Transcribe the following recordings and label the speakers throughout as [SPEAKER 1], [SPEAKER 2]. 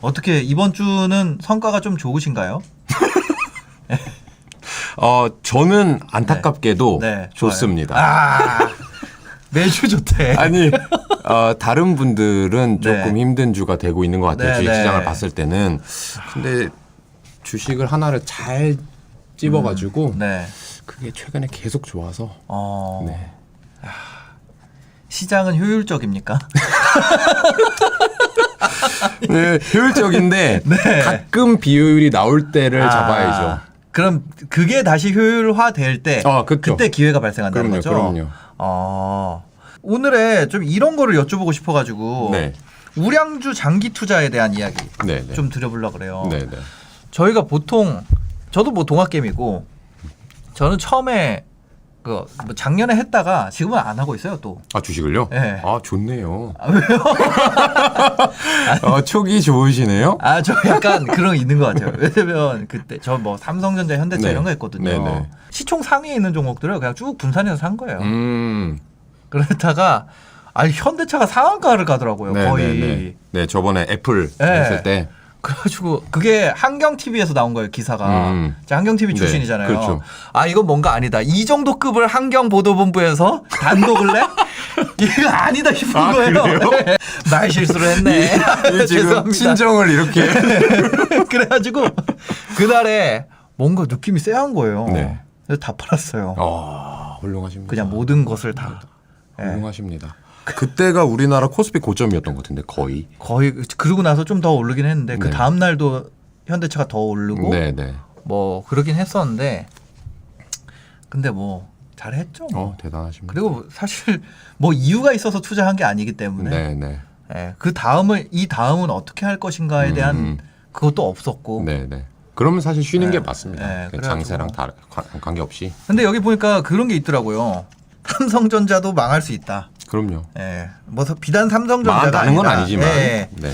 [SPEAKER 1] 어떻게 이번 주는 성과가 좀 좋으신가요?
[SPEAKER 2] 저는 안타깝게도
[SPEAKER 1] 네,
[SPEAKER 2] 좋습니다.
[SPEAKER 1] 아, 매주 좋대.
[SPEAKER 2] 아니, 다른 분들은 조금
[SPEAKER 1] 네.
[SPEAKER 2] 힘든 주가 되고 있는 것 같아요.
[SPEAKER 1] 네,
[SPEAKER 2] 주식시장을
[SPEAKER 1] 네.
[SPEAKER 2] 봤을 때는. 근데 주식을 하나를 잘 찝어가지고
[SPEAKER 1] 네.
[SPEAKER 2] 그게 최근에 계속 좋아서. 네.
[SPEAKER 1] 시장은 효율적입니까?
[SPEAKER 2] 네, 효율적인데
[SPEAKER 1] 네.
[SPEAKER 2] 가끔 비효율이 나올 때를 잡아야죠.
[SPEAKER 1] 그럼 그게 다시 효율화 될 때
[SPEAKER 2] 그쵸.
[SPEAKER 1] 그때 기회가 발생한다는
[SPEAKER 2] 그럼요,
[SPEAKER 1] 거죠?
[SPEAKER 2] 그럼요.
[SPEAKER 1] 오늘에 좀 이런 거를 여쭤보고 싶어가지고
[SPEAKER 2] 네.
[SPEAKER 1] 우량주 장기 투자에 대한 이야기
[SPEAKER 2] 네, 네.
[SPEAKER 1] 좀 드려보려고 그래요.
[SPEAKER 2] 네, 네.
[SPEAKER 1] 저희가 보통 저도 뭐 동학개미고 저는 처음에 뭐 작년에 했다가 지금은 안 하고 있어요 또.
[SPEAKER 2] 주식을요?
[SPEAKER 1] 네.
[SPEAKER 2] 좋네요.
[SPEAKER 1] 왜요?
[SPEAKER 2] 촉이 좋으시네요.
[SPEAKER 1] 저 약간 그런 거 있는 것 같아요. 왜냐면 그때 저 뭐 삼성전자, 현대차
[SPEAKER 2] 네.
[SPEAKER 1] 이런 거 했거든요.
[SPEAKER 2] 네, 네.
[SPEAKER 1] 시총 상위에 있는 종목들을 그냥 쭉 분산해서 산 거예요.
[SPEAKER 2] 음.
[SPEAKER 1] 그러다가 현대차가 상한가를 가더라고요.
[SPEAKER 2] 네,
[SPEAKER 1] 거의.
[SPEAKER 2] 네, 네. 네, 저번에 애플
[SPEAKER 1] 네.
[SPEAKER 2] 했을 때.
[SPEAKER 1] 그래가지고 그게 한경 TV에서 나온 거예요 기사가. 제가 한경 TV
[SPEAKER 2] 네,
[SPEAKER 1] 출신이잖아요.
[SPEAKER 2] 그렇죠.
[SPEAKER 1] 이건 뭔가 아니다. 이 정도 급을 한경 보도본부에서 단독을 내? 이거 아니다 싶은 거예요.
[SPEAKER 2] 그래요?
[SPEAKER 1] 네. 말 실수를 했네.
[SPEAKER 2] 지금
[SPEAKER 1] 죄송합니다.
[SPEAKER 2] 친정을 이렇게.
[SPEAKER 1] 그래가지고 그날에 뭔가 느낌이 쎄한 거예요.
[SPEAKER 2] 네.
[SPEAKER 1] 그래서 다 팔았어요.
[SPEAKER 2] 훌륭하십니다.
[SPEAKER 1] 그냥 모든 것을 다. 예.
[SPEAKER 2] 훌륭하십니다. 그때가 우리나라 코스피 고점이었던 것 같은데 거의.
[SPEAKER 1] 그러고 나서 좀 더 오르긴 했는데 그
[SPEAKER 2] 네.
[SPEAKER 1] 다음 날도 현대차가 더 오르고
[SPEAKER 2] 네, 네.
[SPEAKER 1] 뭐 그러긴 했었는데 근데 뭐 잘했죠. 뭐.
[SPEAKER 2] 대단하십니다.
[SPEAKER 1] 그리고 사실 뭐 이유가 있어서 투자한 게 아니기 때문에
[SPEAKER 2] 네, 네.
[SPEAKER 1] 예, 이 다음은 어떻게 할 것인가에 대한 그것도 없었고.
[SPEAKER 2] 네, 네. 그러면 사실 쉬는
[SPEAKER 1] 네.
[SPEAKER 2] 게 맞습니다.
[SPEAKER 1] 네,
[SPEAKER 2] 그
[SPEAKER 1] 그래가지고.
[SPEAKER 2] 장세랑 관계없이.
[SPEAKER 1] 근데 여기 보니까 그런 게 있더라고요. 삼성전자도 망할 수 있다.
[SPEAKER 2] 그럼요.
[SPEAKER 1] 예, 뭐 비단 삼성전자가
[SPEAKER 2] 망한다는 건
[SPEAKER 1] 아니라,
[SPEAKER 2] 아니지만.
[SPEAKER 1] 예,
[SPEAKER 2] 네.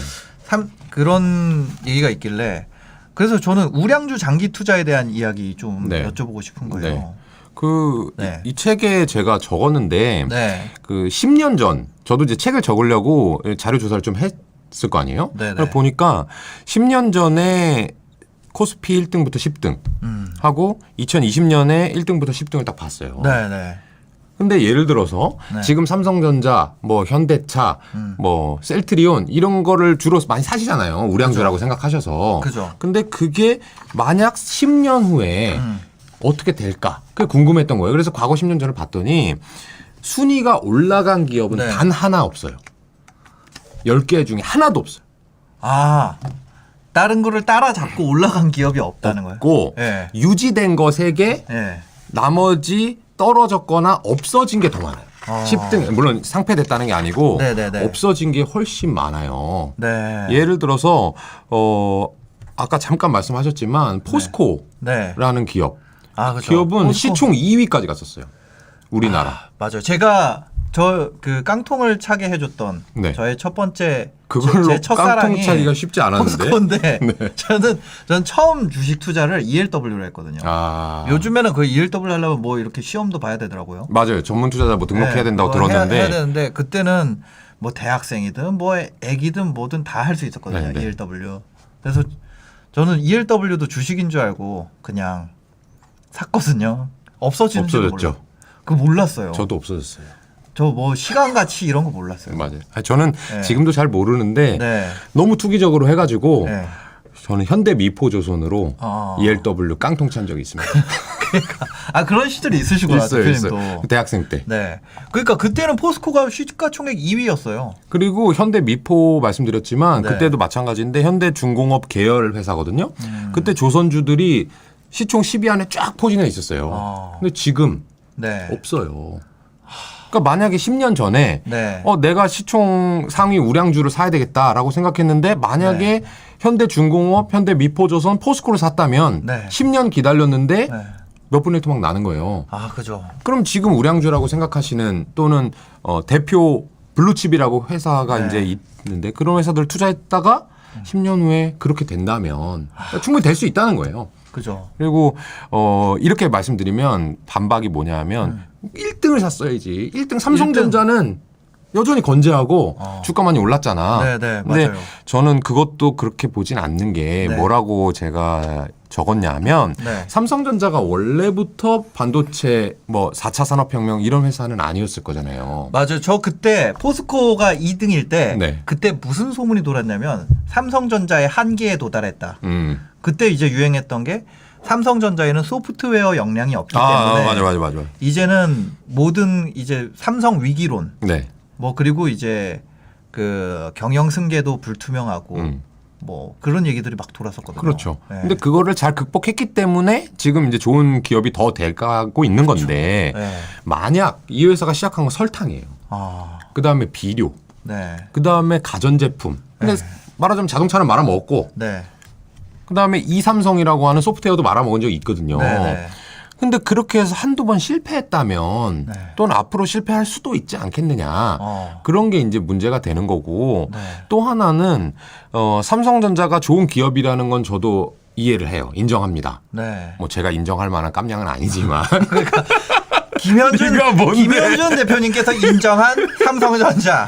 [SPEAKER 1] 그런 얘기가 있길래 그래서 저는 우량주 장기 투자에 대한 이야기 좀
[SPEAKER 2] 네.
[SPEAKER 1] 여쭤보고 싶은 거예요.
[SPEAKER 2] 네. 이 책에 제가 적었는데
[SPEAKER 1] 네.
[SPEAKER 2] 그 10년 전 저도 이제 책을 적으려고 자료 조사를 좀 했을 거 아니에요?
[SPEAKER 1] 네네.
[SPEAKER 2] 그래서 보니까 10년 전에 코스피 1등부터 10등 하고 2020년에 1등부터 10등을 딱 봤어요.
[SPEAKER 1] 네네.
[SPEAKER 2] 근데 예를 들어서
[SPEAKER 1] 네.
[SPEAKER 2] 지금 삼성전자, 뭐 현대차, 뭐 셀트리온 이런 거를 주로 많이 사시잖아요. 우량주라고 생각하셔서.
[SPEAKER 1] 그죠.
[SPEAKER 2] 근데 그게 만약 10년 후에 어떻게 될까? 그게 궁금했던 거예요. 그래서 과거 10년 전을 봤더니 순위가 올라간 기업은
[SPEAKER 1] 네.
[SPEAKER 2] 단 하나 없어요. 10개 중에 하나도 없어요.
[SPEAKER 1] 다른 거를 따라잡고 올라간 기업이 없다는 거예요.
[SPEAKER 2] 없고
[SPEAKER 1] 예.
[SPEAKER 2] 유지된 거 3개,
[SPEAKER 1] 예.
[SPEAKER 2] 나머지 떨어졌거나 없어진 게 더 많아요. 10등 물론 상폐됐다는 게 아니고
[SPEAKER 1] 네네네.
[SPEAKER 2] 없어진 게 훨씬 많아요.
[SPEAKER 1] 네.
[SPEAKER 2] 예를 들어서 아까 잠깐 말씀하셨지만 포스코라는
[SPEAKER 1] 네.
[SPEAKER 2] 기업.
[SPEAKER 1] 그렇죠.
[SPEAKER 2] 기업은
[SPEAKER 1] 포스코.
[SPEAKER 2] 시총 2위까지 갔었어요. 우리나라.
[SPEAKER 1] 맞아요. 제가 그 깡통을 차게 해줬던
[SPEAKER 2] 네.
[SPEAKER 1] 저의 첫 번째
[SPEAKER 2] 그걸로
[SPEAKER 1] 제 첫사랑이
[SPEAKER 2] 깡통 차기가 쉽지 않았는데.
[SPEAKER 1] 포스코인데
[SPEAKER 2] 네.
[SPEAKER 1] 저는 처음 주식 투자를 ELW로 했거든요. 요즘에는 그 ELW 하려면 뭐 이렇게 시험도 봐야 되더라고요.
[SPEAKER 2] 맞아요. 전문 투자자 뭐 등록해야 된다고
[SPEAKER 1] 그거
[SPEAKER 2] 들었는데.
[SPEAKER 1] 해야 되는데 그때는 뭐 대학생이든 뭐 애기든 뭐든 다 할 수 있었거든요.
[SPEAKER 2] 네.
[SPEAKER 1] ELW. 그래서 저는 ELW도 주식인 줄 알고 그냥 샀거든요. 없어지는지도
[SPEAKER 2] 없어졌죠.
[SPEAKER 1] 몰라요. 그거 몰랐어요.
[SPEAKER 2] 저도 없어졌어요.
[SPEAKER 1] 저 뭐 시간 가치 이런 거 몰랐어요.
[SPEAKER 2] 맞아요. 저는
[SPEAKER 1] 네.
[SPEAKER 2] 지금도 잘 모르는데
[SPEAKER 1] 네.
[SPEAKER 2] 너무 투기적으로 해가지고
[SPEAKER 1] 네.
[SPEAKER 2] 저는 현대 미포조선으로 ELW 깡통 찬 적이 있습니다.
[SPEAKER 1] 그런 시절이 있으시구나.
[SPEAKER 2] 있어요.
[SPEAKER 1] 대표님도.
[SPEAKER 2] 대학생 때.
[SPEAKER 1] 네. 그러니까 그때는 포스코가 시가총액 2위였어요.
[SPEAKER 2] 그리고 현대 미포 말씀드렸지만
[SPEAKER 1] 네.
[SPEAKER 2] 그때도 마찬가지인데 현대중공업 계열 회사거든요. 그때 조선주들이 시총 10위 안에 쫙 포진해 있었어요. 근데 지금
[SPEAKER 1] 네.
[SPEAKER 2] 없어요. 그러니까 만약에 10년 전에
[SPEAKER 1] 네.
[SPEAKER 2] 내가 시총 상위 우량주를 사야 되겠다라고 생각했는데 만약에
[SPEAKER 1] 네.
[SPEAKER 2] 현대중공업, 현대미포조선, 포스코를 샀다면
[SPEAKER 1] 네.
[SPEAKER 2] 10년 기다렸는데
[SPEAKER 1] 네.
[SPEAKER 2] 몇 분의 토막 나는 거예요.
[SPEAKER 1] 그죠.
[SPEAKER 2] 그럼 지금 우량주라고 생각하시는 또는 대표 블루칩이라고 회사가
[SPEAKER 1] 네.
[SPEAKER 2] 이제 있는데 그런 회사들 투자했다가 10년 후에 그렇게 된다면 충분히 될 수 있다는 거예요.
[SPEAKER 1] 그죠.
[SPEAKER 2] 그리고 이렇게 말씀드리면 반박이 뭐냐 하면 1등을 샀어야지. 1등 삼성전자는 여전히 건재하고
[SPEAKER 1] 어.
[SPEAKER 2] 주가 많이 올랐잖아.
[SPEAKER 1] 네네
[SPEAKER 2] 근데
[SPEAKER 1] 맞아요.
[SPEAKER 2] 저는 그것도 그렇게 보진 않는 게
[SPEAKER 1] 네.
[SPEAKER 2] 뭐라고 제가 적었냐면
[SPEAKER 1] 네.
[SPEAKER 2] 삼성전자가 원래부터 반도체 뭐 4차 산업혁명 이런 회사는 아니었을 거잖아요.
[SPEAKER 1] 맞아요. 저 그때 포스코가 2등일 때
[SPEAKER 2] 네.
[SPEAKER 1] 그때 무슨 소문이 돌았냐면 삼성전자의 한계에 도달했다.
[SPEAKER 2] 음.
[SPEAKER 1] 그때 이제 유행했던 게 삼성전자에는 소프트웨어 역량이 없기
[SPEAKER 2] 아,
[SPEAKER 1] 때문에
[SPEAKER 2] 맞아.
[SPEAKER 1] 이제는 모든 이제 삼성 위기론
[SPEAKER 2] 네.
[SPEAKER 1] 뭐 그리고 이제 그 경영 승계도 불투명하고 뭐 그런 얘기들이 막 돌았었거든요.
[SPEAKER 2] 그렇죠.
[SPEAKER 1] 네.
[SPEAKER 2] 근데 그거를 잘 극복했기 때문에 지금 이제 좋은 기업이 더 돼가고 있는 건데
[SPEAKER 1] 네.
[SPEAKER 2] 만약 이 회사가 시작한 건 설탕이에요.
[SPEAKER 1] 아,
[SPEAKER 2] 그 다음에 비료,
[SPEAKER 1] 네.
[SPEAKER 2] 그 다음에 가전제품. 근데
[SPEAKER 1] 네.
[SPEAKER 2] 말하자면 자동차는 말아먹었고
[SPEAKER 1] 네.
[SPEAKER 2] 그 다음에 이삼성이라고 하는 소프트웨어도 말아먹은 적이 있거든요.
[SPEAKER 1] 네. 네.
[SPEAKER 2] 근데 그렇게 해서 한두 번 실패했다면
[SPEAKER 1] 네.
[SPEAKER 2] 또는 앞으로 실패할 수도 있지 않겠느냐.
[SPEAKER 1] 어.
[SPEAKER 2] 그런 게 이제 문제가 되는 거고
[SPEAKER 1] 네.
[SPEAKER 2] 또 하나는 삼성전자가 좋은 기업이라는 건 저도 이해를 해요. 인정합니다.
[SPEAKER 1] 네.
[SPEAKER 2] 뭐 제가 인정할 만한 깜냥은 아니지만
[SPEAKER 1] 김현준,
[SPEAKER 2] 네가 뭔데?
[SPEAKER 1] 김현준 대표님께서 인정한 삼성전자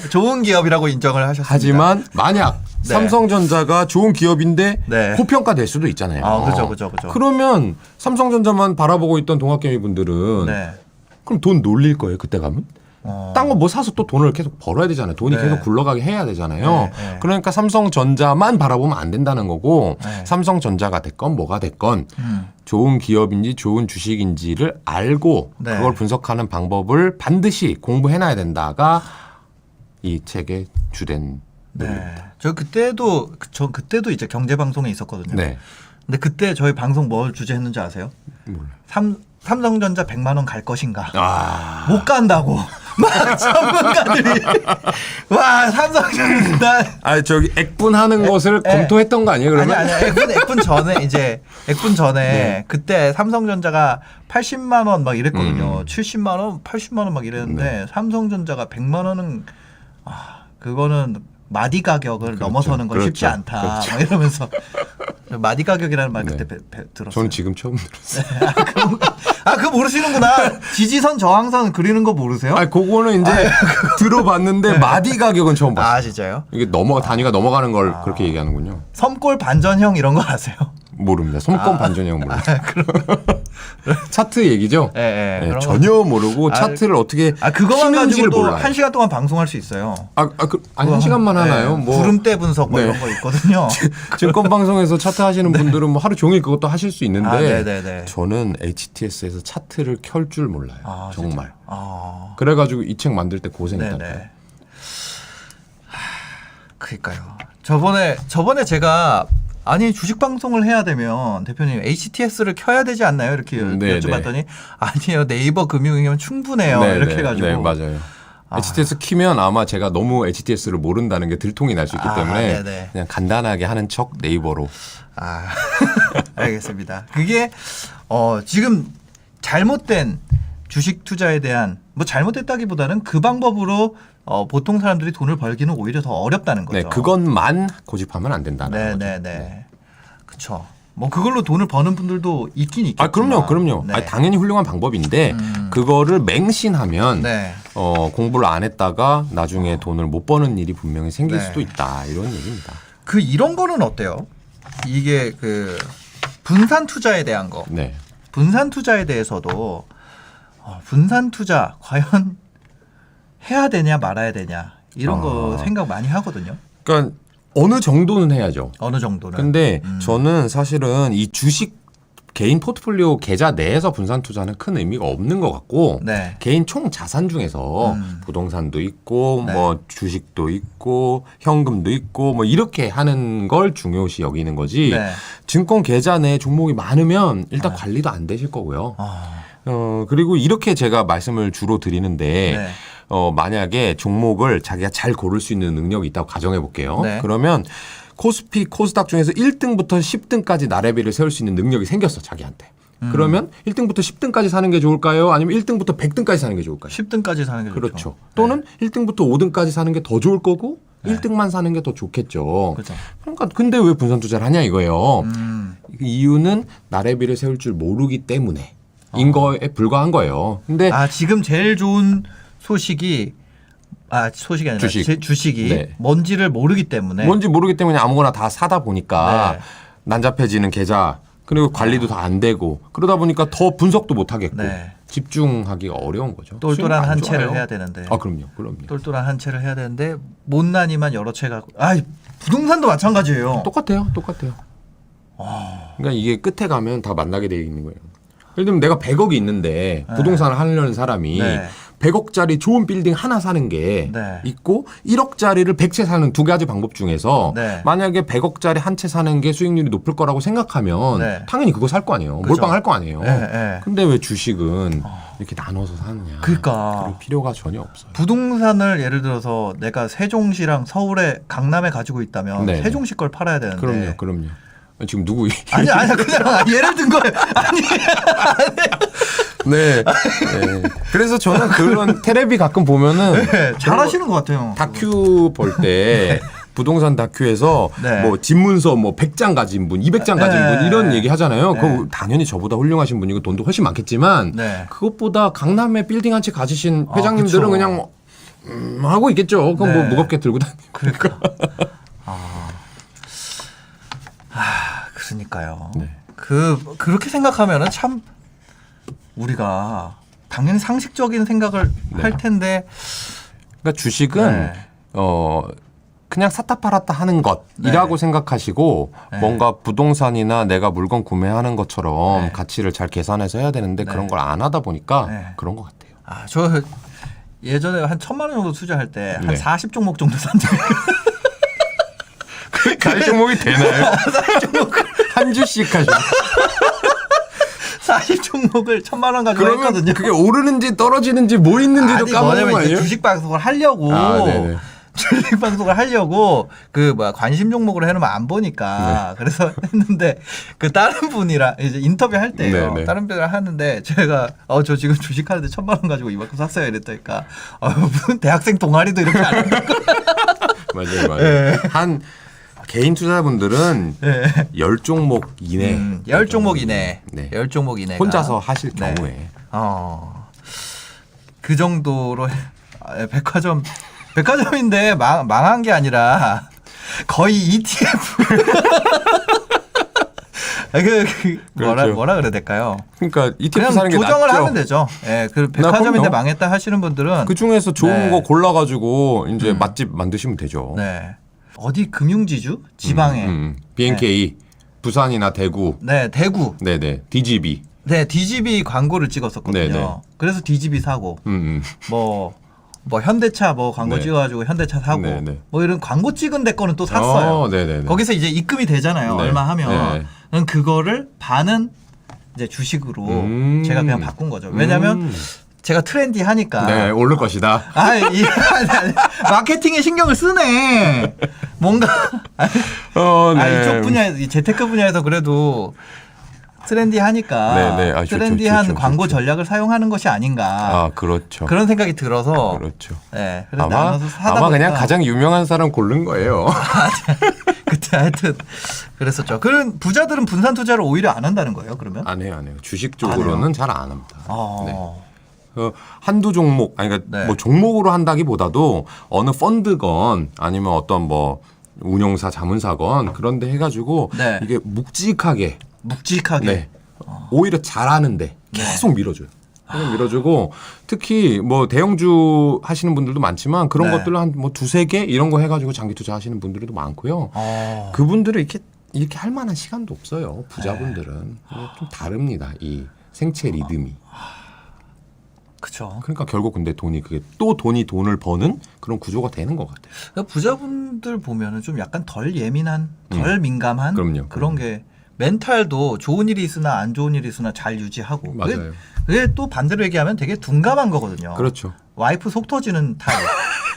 [SPEAKER 1] 좋은 기업이라고 인정을 하셨습니다.
[SPEAKER 2] 하지만 만약
[SPEAKER 1] 네.
[SPEAKER 2] 삼성전자가 좋은 기업인데
[SPEAKER 1] 네.
[SPEAKER 2] 고평가될 수도 있잖아요.
[SPEAKER 1] 아, 그렇죠.
[SPEAKER 2] 그러면 삼성전자만 바라보고 있던 동학개미 분들은
[SPEAKER 1] 네.
[SPEAKER 2] 그럼 돈 놀릴 거예요. 그때 가면? 딴 거 뭐 사서 또 돈을 계속 벌어야 되잖아요. 돈이
[SPEAKER 1] 네.
[SPEAKER 2] 계속 굴러가게 해야 되잖아요.
[SPEAKER 1] 네, 네.
[SPEAKER 2] 그러니까 삼성전자만 바라보면 안 된다는 거고
[SPEAKER 1] 네.
[SPEAKER 2] 삼성전자가 됐건 뭐가 됐건 좋은 기업인지 좋은 주식인지를 알고
[SPEAKER 1] 네.
[SPEAKER 2] 그걸 분석하는 방법을 반드시 공부해놔야 된다가 이 책의 주된
[SPEAKER 1] 네. 저 그때도 이제 경제 방송에 있었거든요.
[SPEAKER 2] 네.
[SPEAKER 1] 근데 그때 저희 방송 뭘 주제했는지 아세요?
[SPEAKER 2] 몰라요.
[SPEAKER 1] 삼성전자 100만 원 갈 것인가?
[SPEAKER 2] 아.
[SPEAKER 1] 못 간다고. 막 전문가들이 와 삼성전자
[SPEAKER 2] 저기 액분하는 것을 검토했던 거 아니에요? 그러면?
[SPEAKER 1] 아니 액분 전에
[SPEAKER 2] 네.
[SPEAKER 1] 그때 삼성전자가 80만 원 막 이랬거든요. 70만 원, 80만 원 막 이랬는데
[SPEAKER 2] 네.
[SPEAKER 1] 삼성전자가 100만 원은 그거는 마디 가격을
[SPEAKER 2] 그렇죠.
[SPEAKER 1] 넘어서는 건 쉽지
[SPEAKER 2] 그렇죠.
[SPEAKER 1] 않다.
[SPEAKER 2] 그렇죠.
[SPEAKER 1] 막 이러면서 마디 가격이라는 말 그때
[SPEAKER 2] 네.
[SPEAKER 1] 들었어요.
[SPEAKER 2] 저는 지금 처음 들었어요.
[SPEAKER 1] 그거 모르시는구나. 지지선 저항선 그리는 거 모르세요?
[SPEAKER 2] 아니, 그거는 이제 들어봤는데 마디 가격은 처음 봤어요.
[SPEAKER 1] 아 진짜요?
[SPEAKER 2] 이게 단위가 넘어가는 걸 그렇게 얘기하는군요.
[SPEAKER 1] 섬골 반전형 이런 거 아세요?
[SPEAKER 2] 모릅니다. 손권 반전형 모르죠. 차트 얘기죠?
[SPEAKER 1] 예,
[SPEAKER 2] 네,
[SPEAKER 1] 그런
[SPEAKER 2] 전혀 모르고 차트를 어떻게
[SPEAKER 1] 그거만
[SPEAKER 2] 키는지를
[SPEAKER 1] 가지고도
[SPEAKER 2] 몰라요.
[SPEAKER 1] 1시간 동안 방송할 수 있어요.
[SPEAKER 2] 아니, 한 시간만 하나요? 뭐
[SPEAKER 1] 구름대 분석 뭐
[SPEAKER 2] 네.
[SPEAKER 1] 이런 거 있거든요.
[SPEAKER 2] 증권 방송에서 차트 하시는 분들은 뭐 하루 종일 그것도 하실 수 있는데
[SPEAKER 1] 네네네.
[SPEAKER 2] 저는 HTS에서 차트를 켤 줄 몰라요. 정말.
[SPEAKER 1] 아,
[SPEAKER 2] 그래가지고 이 책 만들 때 고생했다고요.
[SPEAKER 1] 네네. 그러니까요. 저번에 제가 아니 주식 방송을 해야 되면 대표님 HTS를 켜야 되지 않나요? 이렇게
[SPEAKER 2] 네,
[SPEAKER 1] 여쭤봤더니 아니요 네이버 금융이면 충분해요. 이렇게 해가지고
[SPEAKER 2] 네, 맞아요. HTS 키면 아마 제가 너무 HTS를 모른다는 게 들통이 날 수 있기 때문에
[SPEAKER 1] 네네.
[SPEAKER 2] 그냥 간단하게 하는 척 네이버로.
[SPEAKER 1] 알겠습니다. 그게 지금 잘못된 주식 투자에 대한 뭐 잘못됐다기보다는 그 방법으로 보통 사람들이 돈을 벌기는 오히려 더 어렵다는 거죠.
[SPEAKER 2] 네, 그것만 고집하면 안 된다는 거죠.
[SPEAKER 1] 네네네. 그렇죠. 뭐 그걸로 돈을 버는 분들도 있긴 있겠지만.
[SPEAKER 2] 그럼요.
[SPEAKER 1] 네.
[SPEAKER 2] 당연히 훌륭한 방법인데 그거를 맹신하면
[SPEAKER 1] 네.
[SPEAKER 2] 공부를 안 했다가 나중에 돈을 못 버는 일이 분명히 생길
[SPEAKER 1] 네.
[SPEAKER 2] 수도 있다 이런 얘기입니다.
[SPEAKER 1] 이런 거는 어때요? 이게 분산 투자에 대한 거.
[SPEAKER 2] 네.
[SPEAKER 1] 분산 투자에 대해서도 분산 투자 과연 해야 되냐 말아야 되냐 이런 거 생각 많이 하거든요.
[SPEAKER 2] 그러니까 어느 정도는 해야죠.
[SPEAKER 1] 어느 정도는.
[SPEAKER 2] 근데 저는 사실은 이 주식 개인 포트폴리오 계좌 내에서 분산 투자는 큰 의미가 없는 것 같고
[SPEAKER 1] 네.
[SPEAKER 2] 개인 총 자산 중에서 부동산도 있고
[SPEAKER 1] 네.
[SPEAKER 2] 뭐 주식도 있고 현금도 있고 뭐 이렇게 하는 걸 중요시 여기는 거지.
[SPEAKER 1] 네.
[SPEAKER 2] 증권 계좌 내에 종목이 많으면 일단 관리도 안 되실 거고요. 그리고 이렇게 제가 말씀을 주로 드리는데
[SPEAKER 1] 네.
[SPEAKER 2] 만약에 종목을 자기가 잘 고를 수 있는 능력이 있다고 가정해 볼게요.
[SPEAKER 1] 네.
[SPEAKER 2] 그러면 코스피, 코스닥 중에서 1등부터 10등까지 나래비를 세울 수 있는 능력이 생겼어, 자기한테. 그러면 1등부터 10등까지 사는 게 좋을까요? 아니면 1등부터 100등까지 사는 게 좋을까요?
[SPEAKER 1] 10등까지 사는 게 좋죠.
[SPEAKER 2] 그렇죠. 또는 1등부터 5등까지 사는 게 더 좋을 거고
[SPEAKER 1] 네.
[SPEAKER 2] 1등만 사는 게 더 좋겠죠.
[SPEAKER 1] 그렇죠.
[SPEAKER 2] 그러니까 근데 왜 분산 투자를 하냐 이거예요. 이유는 나래비를 세울 줄 모르기 때문에 인 거에 불과한 거예요. 근데
[SPEAKER 1] 지금 제일 좋은 소식이 소식이 아니라
[SPEAKER 2] 주식.
[SPEAKER 1] 주식이
[SPEAKER 2] 네.
[SPEAKER 1] 뭔지를 모르기 때문에
[SPEAKER 2] 뭔지 모르기 때문에 아무거나 다 사다 보니까
[SPEAKER 1] 네.
[SPEAKER 2] 난잡해지는 계좌 그리고 관리도 다 안 되고 그러다 보니까 더 분석도 못 하겠고
[SPEAKER 1] 네.
[SPEAKER 2] 집중하기가 어려운 거죠.
[SPEAKER 1] 똘똘한
[SPEAKER 2] 수익 안
[SPEAKER 1] 한 채를
[SPEAKER 2] 좋아요.
[SPEAKER 1] 해야 되는데
[SPEAKER 2] 아 그럼요.
[SPEAKER 1] 똘똘한 한 채를 해야 되는데 못난이만 여러 채가 부동산도 마찬가지예요.
[SPEAKER 2] 똑같아요. 그러니까 이게 끝에 가면 다 만나게 돼 있는 거예요. 예를 들면 내가 100억이 있는데
[SPEAKER 1] 네.
[SPEAKER 2] 부동산을 하려는 사람이
[SPEAKER 1] 네.
[SPEAKER 2] 100억짜리 좋은 빌딩 하나 사는 게
[SPEAKER 1] 네.
[SPEAKER 2] 있고 1억짜리를 100채 사는 두 가지 방법 중에서
[SPEAKER 1] 네.
[SPEAKER 2] 만약에 100억짜리 한 채 사는 게 수익률이 높을 거라고 생각하면
[SPEAKER 1] 네.
[SPEAKER 2] 당연히 그거 살 거 아니에요.
[SPEAKER 1] 그죠.
[SPEAKER 2] 몰빵할 거 아니에요.
[SPEAKER 1] 네, 네.
[SPEAKER 2] 근데 왜 주식은 이렇게 나눠서 사느냐.
[SPEAKER 1] 그러니까.
[SPEAKER 2] 그럴 필요가 전혀 없어요.
[SPEAKER 1] 부동산을 예를 들어서 내가 세종시랑 서울에 강남에 가지고 있다면
[SPEAKER 2] 네.
[SPEAKER 1] 세종시 걸 팔아야 되는데
[SPEAKER 2] 그럼요. 지금 누구
[SPEAKER 1] 아니 그냥 예를 든 거예요. 아니
[SPEAKER 2] 네. 그래서 저는 그런 테레비 가끔 보면은
[SPEAKER 1] 네, 잘하시는 것 같아요.
[SPEAKER 2] 다큐 볼 때 부동산 다큐에서
[SPEAKER 1] 네.
[SPEAKER 2] 뭐 집문서 뭐 100장 가진 분, 200장 가진
[SPEAKER 1] 네.
[SPEAKER 2] 분 이런 얘기 하잖아요.
[SPEAKER 1] 네.
[SPEAKER 2] 그거 당연히 저보다 훌륭하신 분이고 돈도 훨씬 많겠지만
[SPEAKER 1] 네.
[SPEAKER 2] 그것보다 강남에 빌딩 한 채 가지신
[SPEAKER 1] 아,
[SPEAKER 2] 회장님들은
[SPEAKER 1] 그쵸.
[SPEAKER 2] 그냥 뭐, 하고 있겠죠. 그럼 뭐
[SPEAKER 1] 네.
[SPEAKER 2] 무겁게 들고 다니고.
[SPEAKER 1] 그러니까 그러니까요.
[SPEAKER 2] 네.
[SPEAKER 1] 그렇게 생각하면은 참 우리가 당연히 상식적인 생각을
[SPEAKER 2] 네.
[SPEAKER 1] 할 텐데
[SPEAKER 2] 그러니까 주식은
[SPEAKER 1] 네.
[SPEAKER 2] 그냥 샀다 팔았다 하는 것이라고
[SPEAKER 1] 네.
[SPEAKER 2] 생각하시고
[SPEAKER 1] 네.
[SPEAKER 2] 뭔가 부동산이나 내가 물건 구매하는 것처럼
[SPEAKER 1] 네.
[SPEAKER 2] 가치를 잘 계산해서 해야 되는데
[SPEAKER 1] 네.
[SPEAKER 2] 그런 걸 안 하다 보니까
[SPEAKER 1] 네.
[SPEAKER 2] 그런 것 같아요.
[SPEAKER 1] 저 예전에 한 1,000만 원 정도 투자할 때 한
[SPEAKER 2] 네.
[SPEAKER 1] 40종목 정도 산 적이
[SPEAKER 2] 가입 종목이 되나요? 한 주씩 하시면
[SPEAKER 1] 40종목을 1,000만 원 가지고
[SPEAKER 2] 그러면
[SPEAKER 1] 했거든요.
[SPEAKER 2] 그게 오르는지 떨어지는지도 뭐 있는지도
[SPEAKER 1] 아니
[SPEAKER 2] 까먹는 거
[SPEAKER 1] 뭐냐면 이제
[SPEAKER 2] 아니에요?
[SPEAKER 1] 주식 방송을 하려고
[SPEAKER 2] 네네.
[SPEAKER 1] 주식 방송을 하려고 관심 종목으로 해놓으면 안 보니까 그래서 했는데 그 다른 분이랑 이제 인터뷰 할 때요.
[SPEAKER 2] 네네.
[SPEAKER 1] 다른 분이랑 하는데 제가 저 지금 주식 하는데 1,000만 원 가지고 이만큼 샀어요 이랬다니까 무슨 대학생 동아리도 이렇게 안 한다고.
[SPEAKER 2] 맞아요.
[SPEAKER 1] 네.
[SPEAKER 2] 한 개인 투자분들은
[SPEAKER 1] 네.
[SPEAKER 2] 10종목 이내.
[SPEAKER 1] 10종목 이내.
[SPEAKER 2] 네.
[SPEAKER 1] 10종목 이내.
[SPEAKER 2] 혼자서 하실
[SPEAKER 1] 네.
[SPEAKER 2] 경우에.
[SPEAKER 1] 그 정도로 백화점인데 망한 게 아니라 거의 ETF.
[SPEAKER 2] 그렇죠.
[SPEAKER 1] 뭐라 그래야 될까요?
[SPEAKER 2] 그러니까 ETF
[SPEAKER 1] 그냥
[SPEAKER 2] 사는 게
[SPEAKER 1] 조정을
[SPEAKER 2] 낫죠.
[SPEAKER 1] 하면 되죠. 예, 그 백화점인데
[SPEAKER 2] 그럼요.
[SPEAKER 1] 망했다 하시는 분들은
[SPEAKER 2] 그 중에서 좋은
[SPEAKER 1] 네.
[SPEAKER 2] 거 골라가지고 이제 맛집 만드시면 되죠.
[SPEAKER 1] 네. 어디 금융지주 지방에
[SPEAKER 2] BNK, 부산이나 대구,
[SPEAKER 1] 네 대구
[SPEAKER 2] 네네, DGB.
[SPEAKER 1] 네 DGB 광고를 찍었었거든요.
[SPEAKER 2] 네네.
[SPEAKER 1] 그래서 DGB 사고
[SPEAKER 2] 음.
[SPEAKER 1] 뭐 현대차 광고
[SPEAKER 2] 네.
[SPEAKER 1] 찍어가지고 현대차 사고
[SPEAKER 2] 네네.
[SPEAKER 1] 이런 광고 찍은 데 거는 또 샀어요.
[SPEAKER 2] 네네네.
[SPEAKER 1] 거기서 이제 입금이 되잖아요.
[SPEAKER 2] 네.
[SPEAKER 1] 얼마 하면
[SPEAKER 2] 네.
[SPEAKER 1] 그럼 그거를 반은 이제 주식으로 제가 그냥 바꾼 거죠. 왜냐하면 제가 트렌디하니까.
[SPEAKER 2] 네, 오를 것이다.
[SPEAKER 1] 아니, 마케팅에 신경을 쓰네. 뭔가
[SPEAKER 2] 네.
[SPEAKER 1] 이쪽 분야에서 이 재테크 분야에서 그래도 트렌디하니까
[SPEAKER 2] 네, 네.
[SPEAKER 1] 트렌디한
[SPEAKER 2] 좋죠.
[SPEAKER 1] 광고 전략을 사용하는 것이 아닌가.
[SPEAKER 2] 그렇죠.
[SPEAKER 1] 그런 생각이 들어서
[SPEAKER 2] 그렇죠.
[SPEAKER 1] 네, 그래서
[SPEAKER 2] 아마
[SPEAKER 1] 나눠서 사다
[SPEAKER 2] 그냥
[SPEAKER 1] 보니까
[SPEAKER 2] 가장 유명한 사람 고른 거예요.
[SPEAKER 1] 그때 하여튼 그랬었죠. 그런 부자들은 분산 투자를 오히려 안 한다는 거예요. 그러면?
[SPEAKER 2] 안 해요. 주식 쪽으로는 잘 안 합니다. 네. 한두 종목, 그러니까
[SPEAKER 1] 네.
[SPEAKER 2] 뭐 종목으로 한다기보다도 어느 펀드건 아니면 어떤 뭐 운용사, 자문사건 그런데 해가지고
[SPEAKER 1] 네.
[SPEAKER 2] 이게 묵직하게
[SPEAKER 1] 묵직하게.
[SPEAKER 2] 오히려 잘하는데 계속 밀어줘요. 계속 밀어주고 특히 뭐 대형주 하시는 분들도 많지만 그런
[SPEAKER 1] 네.
[SPEAKER 2] 것들을 한 뭐 두세 개 이런 거 해가지고 장기 투자하시는 분들도 많고요. 그분들은 이렇게 할 만한 시간도 없어요. 부자분들은 좀 다릅니다. 이 생체 리듬이.
[SPEAKER 1] 그렇죠.
[SPEAKER 2] 그러니까 결국 근데 그게 또 돈을 버는 그런 구조가 되는 것 같아요.
[SPEAKER 1] 그러니까 부자분들 보면은 좀 약간 덜 예민한, 덜 민감한
[SPEAKER 2] 그럼요.
[SPEAKER 1] 그런 게 멘탈도 좋은 일이 있으나 안 좋은 일이 있으나 잘 유지하고.
[SPEAKER 2] 맞아요.
[SPEAKER 1] 그게 또 반대로 얘기하면 되게 둔감한 거거든요.
[SPEAKER 2] 그렇죠.
[SPEAKER 1] 와이프 속 터지는 타입.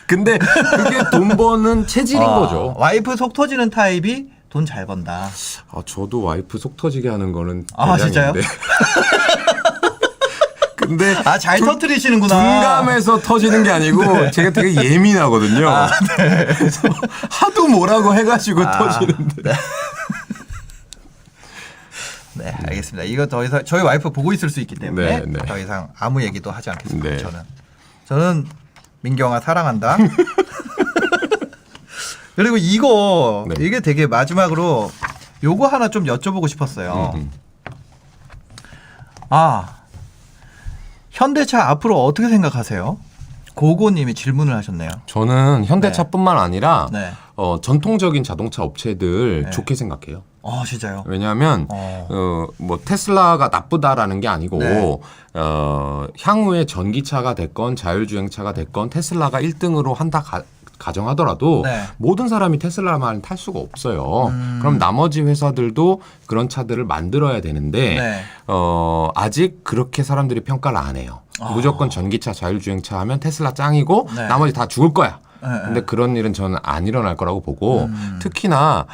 [SPEAKER 2] 근데 그게 돈 버는 체질인 거죠.
[SPEAKER 1] 와이프 속 터지는 타입이 돈 잘 번다.
[SPEAKER 2] 저도 와이프 속 터지게 하는 거는
[SPEAKER 1] 진짜요?
[SPEAKER 2] 대장인데. 근데
[SPEAKER 1] 잘 터뜨리시는구나.
[SPEAKER 2] 둔감해서 터지는 게 아니고 제가 되게 예민하거든요. 그래서 하도 뭐라고 해가지고 터지는데.
[SPEAKER 1] 네, 알겠습니다. 이거 더 이상 저희 와이프 보고 있을 수 있기 때문에
[SPEAKER 2] 네, 네.
[SPEAKER 1] 더 이상 아무 얘기도 하지 않겠습니다.
[SPEAKER 2] 네.
[SPEAKER 1] 저는 민경아 사랑한다. 그리고 이거
[SPEAKER 2] 네.
[SPEAKER 1] 이게 되게 마지막으로 요거 하나 좀 여쭤보고 싶었어요. 아, 현대차 앞으로 어떻게 생각하세요? 고고님이 질문을 하셨네요.
[SPEAKER 2] 저는 현대차뿐만 아니라
[SPEAKER 1] 네.
[SPEAKER 2] 전통적인 자동차 업체들
[SPEAKER 1] 네.
[SPEAKER 2] 좋게 생각해요.
[SPEAKER 1] 진짜요?
[SPEAKER 2] 왜냐하면 뭐 테슬라가 나쁘다라는 게 아니고
[SPEAKER 1] 네.
[SPEAKER 2] 향후에 전기차가 됐건 자율주행차가 됐건 테슬라가 1등으로 한다 가정하더라도
[SPEAKER 1] 네.
[SPEAKER 2] 모든 사람이 테슬라만 탈 수가 없어요. 그럼 나머지 회사들도 그런 차들을 만들어야 되는데
[SPEAKER 1] 네.
[SPEAKER 2] 아직 그렇게 사람들이 평가를 안 해요. 무조건 전기차 자율주행차 하면 테슬라 짱이고
[SPEAKER 1] 네.
[SPEAKER 2] 나머지 다 죽을 거야.
[SPEAKER 1] 네.
[SPEAKER 2] 근데 그런 일은 저는 안 일어날 거라고 보고 특히나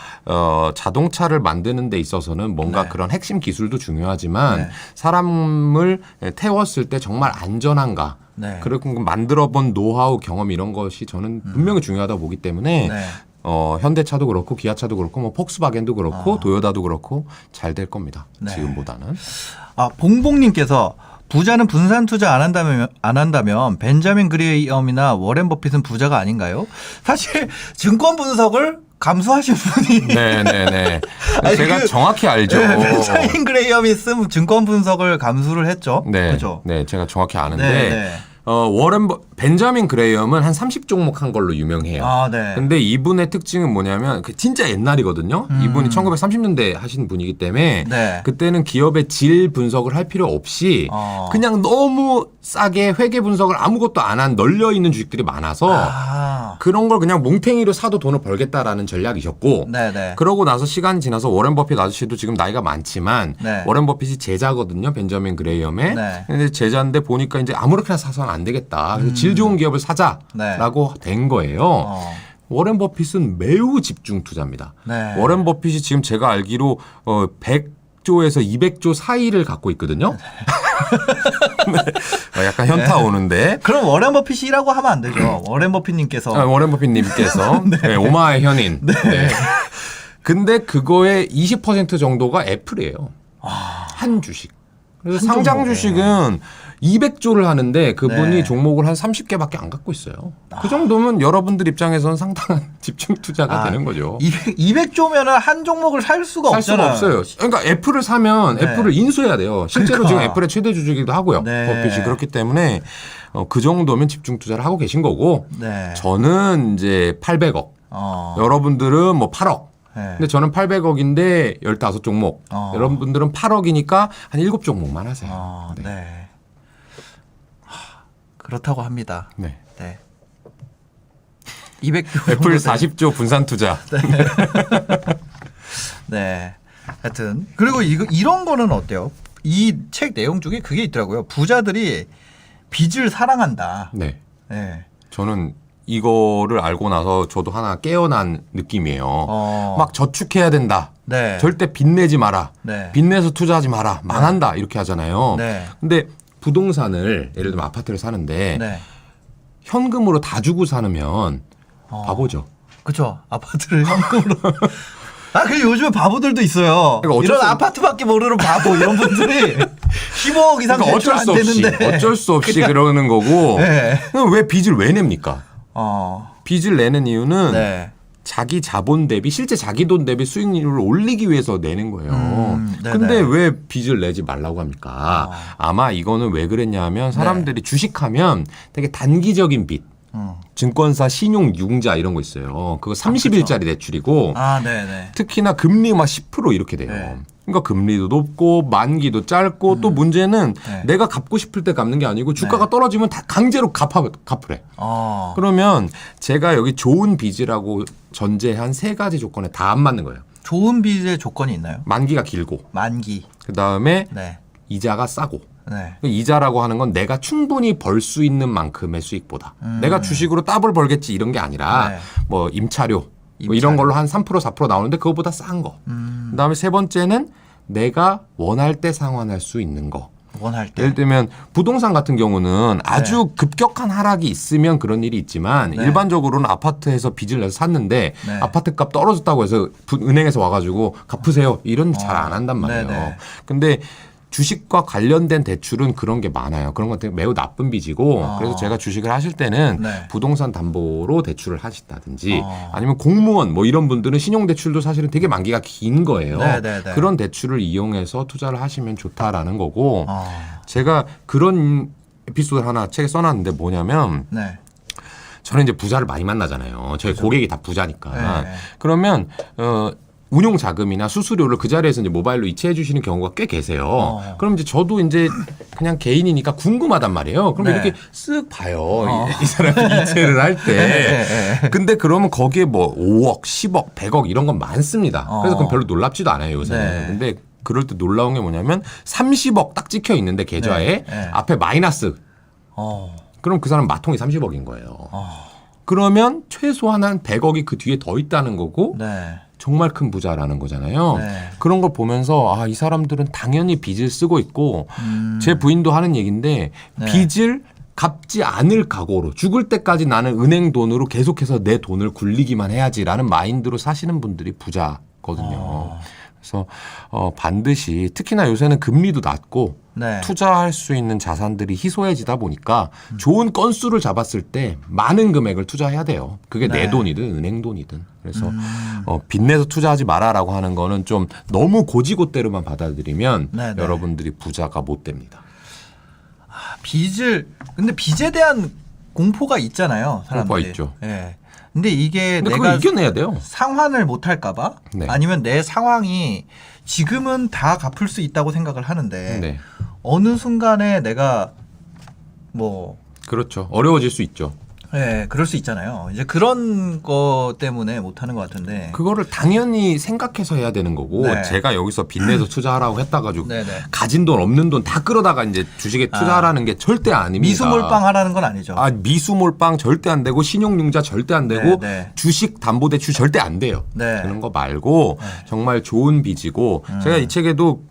[SPEAKER 2] 자동차를 만드는 데 있어서는 뭔가
[SPEAKER 1] 네.
[SPEAKER 2] 그런 핵심 기술도 중요하지만
[SPEAKER 1] 네.
[SPEAKER 2] 사람을 태웠을 때 정말 안전한가
[SPEAKER 1] 네.
[SPEAKER 2] 그리고 만들어 본 노하우 경험 이런 것이 저는 분명히 중요하다고 보기 때문에
[SPEAKER 1] 네.
[SPEAKER 2] 현대차도 그렇고 기아차도 그렇고 뭐 폭스바겐도 그렇고 도요다도 그렇고 잘 될 겁니다.
[SPEAKER 1] 네.
[SPEAKER 2] 지금보다는.
[SPEAKER 1] 봉봉님께서 부자는 분산 투자 안 한다면 벤자민 그레이엄이나 워렌 버핏은 부자가 아닌가요? 사실 증권 분석을 감수하신 분이
[SPEAKER 2] 네네네.
[SPEAKER 1] 아니,
[SPEAKER 2] 제가 정확히 알죠.
[SPEAKER 1] 네, 벤자민 그레이엄이 쓴 증권 분석을 감수를 했죠.
[SPEAKER 2] 네,
[SPEAKER 1] 그렇죠.
[SPEAKER 2] 네, 제가 정확히 아는데
[SPEAKER 1] 네, 네.
[SPEAKER 2] 벤자민 그레이엄은 한 30종목 한 걸로 유명해요.
[SPEAKER 1] 네.
[SPEAKER 2] 근데 이분의 특징은 뭐냐면 진짜 옛날이거든요. 이분이 1930년대 하신 분이기 때문에
[SPEAKER 1] 네.
[SPEAKER 2] 그때는 기업의 질 분석을 할 필요 없이 그냥 너무 싸게 회계 분석을 아무것도 안 한 널려 있는 주식들이 많아서 그런 걸 그냥 몽탱이로 사도 돈을 벌겠다라는 전략이셨고
[SPEAKER 1] 네네.
[SPEAKER 2] 그러고 나서 시간이 지나서 워렌 버핏 아저씨도 지금 나이가 많지만
[SPEAKER 1] 네.
[SPEAKER 2] 워렌 버핏이 제자거든요. 벤자민 그레이엄의.
[SPEAKER 1] 네.
[SPEAKER 2] 근데 제자인데 보니까 이제 아무렇게나 사서는 안 되겠다. 그래서 질 좋은 기업을 사자라고 된 거예요. 워렌 버핏은 매우 집중 투자입니다.
[SPEAKER 1] 네.
[SPEAKER 2] 워렌 버핏이 지금 제가 알기로 100조에서 200조 사이를 갖고 있거든요. 네. 약간 현타 오는데.
[SPEAKER 1] 그럼 워렌 버핏이라고 하면 안 되죠. 워렌 버핏님께서.
[SPEAKER 2] 워렌 버핏님께서 네, 오마의 현인. 네. 근데 그거의 20% 정도가 애플이에요. 한 주식. 그래서
[SPEAKER 1] 한
[SPEAKER 2] 상장
[SPEAKER 1] 종목에.
[SPEAKER 2] 주식은 200조를 하는데 그분이
[SPEAKER 1] 네.
[SPEAKER 2] 종목을 한 30개밖에 안 갖고 있어요. 그 정도면 여러분들 입장에서는 상당한 집중 투자가 되는 거죠.
[SPEAKER 1] 200조면은 한 종목을 살 수가
[SPEAKER 2] 살 수가
[SPEAKER 1] 없잖아요.
[SPEAKER 2] 없어요. 그러니까 애플을 사면
[SPEAKER 1] 네.
[SPEAKER 2] 애플을 인수해야 돼요. 실제로
[SPEAKER 1] 그러니까.
[SPEAKER 2] 지금 애플의 최대 주주이기도 하고요.
[SPEAKER 1] 네.
[SPEAKER 2] 버핏이 그렇기 때문에 그 정도면 집중 투자를 하고 계신 거고
[SPEAKER 1] 네.
[SPEAKER 2] 저는 이제 800억. 여러분들은 뭐 8억.
[SPEAKER 1] 네.
[SPEAKER 2] 근데 저는 800억인데 15종목. 여러분들은 8억이니까 한 7종목만 하세요.
[SPEAKER 1] 네. 그렇다고 합니다.
[SPEAKER 2] 네.
[SPEAKER 1] 네. 200조
[SPEAKER 2] 애플 40조 분산 투자.
[SPEAKER 1] 네. 하여튼 그리고 이런 거는 어때요? 이 책 내용 중에 그게 있더라고요. 부자들이 빚을 사랑한다.
[SPEAKER 2] 네.
[SPEAKER 1] 네.
[SPEAKER 2] 저는 이거를 알고 나서 저도 하나 깨어난 느낌이에요. 막 저축해야 된다.
[SPEAKER 1] 네.
[SPEAKER 2] 절대 빚내지 마라.
[SPEAKER 1] 네.
[SPEAKER 2] 빚내서 투자하지 마라. 망한다. 이렇게 하잖아요.
[SPEAKER 1] 네.
[SPEAKER 2] 근데 부동산을 예를 들면 아파트를 사는데
[SPEAKER 1] 네.
[SPEAKER 2] 현금으로 다 주고 사면 바보죠.
[SPEAKER 1] 그렇죠. 아파트를 현금으로. 그 요즘에 바보들도 있어요.
[SPEAKER 2] 그러니까
[SPEAKER 1] 이런 아파트밖에 모르는 바보 이런 분들이 15억 이상
[SPEAKER 2] 그러니까
[SPEAKER 1] 대출 안 되는데
[SPEAKER 2] 어쩔 수 없이 그러는 거고
[SPEAKER 1] 네.
[SPEAKER 2] 그럼 왜 빚을 왜 냅니까? 빚을 내는 이유는
[SPEAKER 1] 네.
[SPEAKER 2] 자기 자본 대비 실제 자기 돈 대비 수익률을 올리기 위해서 내는 거예요.
[SPEAKER 1] 네네.
[SPEAKER 2] 근데 왜 빚을 내지 말라고 합니까? 아마 이거는 왜 그랬냐 하면 사람들이 주식하면 되게 단기적인 빚. 증권사 신용 융자 이런 거 있어요. 그거 30일짜리 대출이고
[SPEAKER 1] 네네.
[SPEAKER 2] 특히나 금리 막 10% 이렇게 돼요.
[SPEAKER 1] 네.
[SPEAKER 2] 그러니까 금리도 높고 만기도 짧고 또 문제는
[SPEAKER 1] 네.
[SPEAKER 2] 내가 갚고 싶을 때 갚는 게 아니고 주가가 떨어지면 다 강제로 갚으래. 그러면 제가 여기 좋은 빚이라고 전제한 세 가지 조건에 다 안 맞는 거예요.
[SPEAKER 1] 좋은 빚의 조건이 있나요?
[SPEAKER 2] 만기가 길고
[SPEAKER 1] 만기.
[SPEAKER 2] 그다음에
[SPEAKER 1] 네.
[SPEAKER 2] 이자가 싸고
[SPEAKER 1] 네.
[SPEAKER 2] 이자라고 하는 건 내가 충분히 벌 수 있는 만큼의 수익보다 내가 주식으로 더블 벌겠지 이런 게 아니라
[SPEAKER 1] 네.
[SPEAKER 2] 뭐 임차료 뭐 이런 걸로 한 3% 4% 나오는데 그거보다 싼 거. 그다음에 세 번째는 내가 원할 때 상환할 수 있는 거.
[SPEAKER 1] 원할 때.
[SPEAKER 2] 예를 들면 부동산 같은 경우는 아주 급격한 하락이 있으면 그런 일이 있지만
[SPEAKER 1] 네.
[SPEAKER 2] 일반적으로는 아파트에서 빚을 내서 샀는데
[SPEAKER 1] 네.
[SPEAKER 2] 아파트 값 떨어졌다고 해서 은행에서 와가지고 갚으세요. 이런 잘 안 한단 말이에요.
[SPEAKER 1] 네네.
[SPEAKER 2] 근데 주식과 관련된 대출은 그런 게 많아요. 그런 것들이 매우 나쁜 빚이고 그래서 제가 주식을 하실 때는
[SPEAKER 1] 네.
[SPEAKER 2] 부동산 담보로 대출을 하시다든지 아니면 공무원 뭐 이런 분들은 신용대출도 사실은 되게 만기가 긴 거예요.
[SPEAKER 1] 네네네.
[SPEAKER 2] 그런 대출을 이용해서 투자를 하시면 좋다라는 거고 제가 그런 에피소드를 하나 책에 써놨는데 뭐냐면
[SPEAKER 1] 네.
[SPEAKER 2] 저는 이제 부자를 많이 만나잖아요. 저희 고객이 다 부자니까.
[SPEAKER 1] 네.
[SPEAKER 2] 그러면 운용 자금이나 수수료를 그 자리에서 이제 모바일로 이체해 주시는 경우가 꽤 계세요. 그럼 이제 저도 이제 그냥 개인이니까 궁금하단 말이에요. 그럼
[SPEAKER 1] 네.
[SPEAKER 2] 이렇게 쓱 봐요. 이 사람이 이체를 할 때. 근데 그러면 거기에 뭐 5억, 10억, 100억 이런 건 많습니다. 그래서 그건 별로 놀랍지도 않아요, 요새는.
[SPEAKER 1] 네.
[SPEAKER 2] 근데 그럴 때 놀라운 게 뭐냐면 30억 딱 찍혀 있는데 계좌에
[SPEAKER 1] 네.
[SPEAKER 2] 앞에 마이너스. 그럼 그 사람 마통이 30억인 거예요. 그러면 최소한 한 100억이 그 뒤에 더 있다는 거고
[SPEAKER 1] 네.
[SPEAKER 2] 정말 큰 부자라는 거잖아요.
[SPEAKER 1] 네.
[SPEAKER 2] 그런 걸 보면서 이 사람들은 당연히 빚을 쓰고 있고 제 부인도 하는 얘기인데
[SPEAKER 1] 네.
[SPEAKER 2] 빚을 갚지 않을 각오로 죽을 때까지 나는 은행 돈으로 계속해서 내 돈을 굴리기만 해야지라는 마인드로 사시는 분들이 부자거든요. 그래서 반드시 특히나 요새는 금리도 낮고
[SPEAKER 1] 네.
[SPEAKER 2] 투자할 수 있는 자산들이 희소해지다 보니까 좋은 건수를 잡았을 때 많은 금액을 투자해야 돼요. 그게
[SPEAKER 1] 네.
[SPEAKER 2] 내 돈이든 은행 돈이든. 그래서 빚내서 투자하지 마라라고 하는 거는 좀 너무 고지고대로만 받아들이면
[SPEAKER 1] 네, 네.
[SPEAKER 2] 여러분들이 부자가 못 됩니다.
[SPEAKER 1] 근데 빚에 대한 공포가 있잖아요. 사람들이.
[SPEAKER 2] 공포가 있죠.
[SPEAKER 1] 예. 근데 이게
[SPEAKER 2] 근데
[SPEAKER 1] 내가
[SPEAKER 2] 그걸 이겨내야 돼요.
[SPEAKER 1] 상환을 못 할까봐
[SPEAKER 2] 네.
[SPEAKER 1] 아니면 내 상황이 지금은 다 갚을 수 있다고 생각을 하는데
[SPEAKER 2] 네.
[SPEAKER 1] 어느 순간에 내가 뭐
[SPEAKER 2] 그렇죠. 어려워질 수 있죠.
[SPEAKER 1] 예, 그럴 수 있잖아요. 이제 그런 거 때문에 못 하는 것 같은데.
[SPEAKER 2] 그거를 당연히 생각해서 해야 되는 거고
[SPEAKER 1] 네.
[SPEAKER 2] 제가 여기서 빚내서 투자하라고 했다 가지고
[SPEAKER 1] 네네.
[SPEAKER 2] 가진 돈 없는 돈 다 끌어다가 이제 주식에 투자하라는 게 절대 아닙니다.
[SPEAKER 1] 미수몰빵 하라는 건 아니죠.
[SPEAKER 2] 미수몰빵 절대 안 되고 신용융자 절대 안 되고
[SPEAKER 1] 네.
[SPEAKER 2] 주식 담보대출 절대 안 돼요.
[SPEAKER 1] 네.
[SPEAKER 2] 그런 거 말고 정말 좋은 빚이고 제가 이 책에도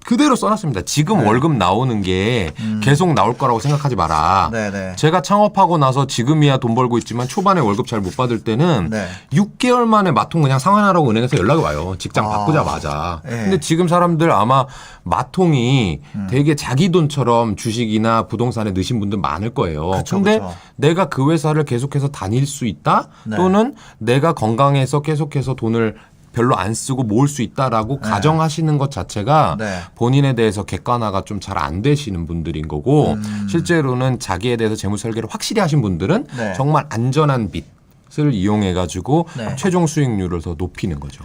[SPEAKER 2] 그대로 써놨습니다. 지금
[SPEAKER 1] 네.
[SPEAKER 2] 월급 나오는 게 계속 나올 거라고 생각하지 마라.
[SPEAKER 1] 네네.
[SPEAKER 2] 제가 창업하고 나서 지금이야 돈 벌고 있지만 초반에 월급 잘 못 받을 때는
[SPEAKER 1] 네.
[SPEAKER 2] 6개월 만에 마통 그냥 상환하라고 은행에서 연락이 와요. 직장 바꾸자마자.
[SPEAKER 1] 네.
[SPEAKER 2] 근데 지금 사람들 아마 마통이 되게 자기 돈처럼 주식이나 부동산에 넣으신 분들 많을 거예요.
[SPEAKER 1] 그쵸,
[SPEAKER 2] 근데
[SPEAKER 1] 그쵸.
[SPEAKER 2] 내가 그 회사를 계속해서 다닐 수 있다?
[SPEAKER 1] 네.
[SPEAKER 2] 또는 내가 건강해서 계속해서 돈을 별로 안 쓰고 모을 수 있다라고 가정하시는 것 자체가
[SPEAKER 1] 네.
[SPEAKER 2] 본인에 대해서 객관화가 좀 잘 안 되시는 분들인 거고 실제로는 자기에 대해서 재무 설계를 확실히 하신 분들은
[SPEAKER 1] 네.
[SPEAKER 2] 정말 안전한 빚을 이용해 가지고
[SPEAKER 1] 네.
[SPEAKER 2] 최종 수익률을 더 높이는 거죠.